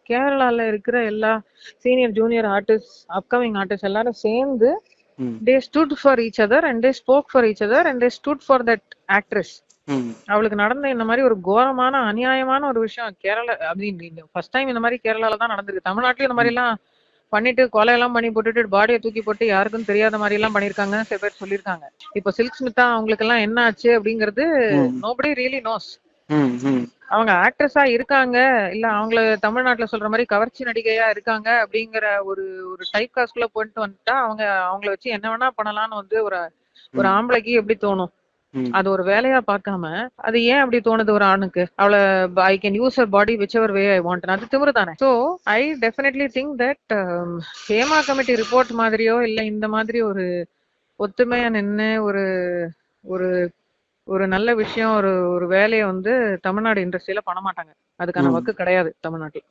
கேரளால இருக்கிற எல்லா senior junior artist upcoming artist எல்லாரும் சேர்ந்து they stood for each other and they spoke for each other and they stood for that actress. அவளுக்கு நடந்த இந்த மாதிரி ஒரு கோரமான அநியாயமான ஒரு விஷயம் கேரளா அப்படின்னு ஃபர்ஸ்ட் டைம் இந்த மாதிரி கேரளால தான் நடந்திருக்கு. தமிழ்நாட்டுல இந்த மாதிரி எல்லாம் பண்ணிட்டு கொலை எல்லாம் பண்ணி போட்டுட்டு பாடியை தூக்கி போட்டு யாருக்கும் தெரியாத மாதிரி எல்லாம் பண்ணிருக்காங்க சில பேர் சொல்லியிருக்காங்க. இப்போ சில்க் ஸ்மிதா அவங்களுக்கு எல்லாம் என்ன ஆச்சு அப்படிங்கிறது நோபடி ரியலி நோஸ். அவங்க ஆக்ட்ரஸா இருக்காங்க இல்ல அவங்கள தமிழ்நாட்டுல சொல்ற மாதிரி கவர்ச்சி நடிகையா இருக்காங்க அப்படிங்கிற ஒரு ஒரு டைப் காஸ்ட்ல போயிட்டு வந்துட்டா அவங்கள வச்சு என்ன வேணா பண்ணலாம்னு வந்து ஒரு ஆம்பளைக்கு எப்படி தோணும்? அது ஒரு வேலையா பார்க்காம அது ஏன் அப்படி தோணுது ஒரு ஆணுக்கு? அவளை I can use her body which ever way I want, அது திமிரு தானே. So I definitely think that Hema committee report மாதிரியோ இல்ல இந்த மாதிரி ஒரு ஒத்துமையா நின்று ஒரு ஒரு ஒரு நல்ல விஷயம் ஒரு ஒரு வேலையை வந்து தமிழ்நாடு இண்டஸ்ட்ரியில பண்ண மாட்டாங்க. அதுக்கான வக்கு கிடையாது தமிழ்நாட்டில்.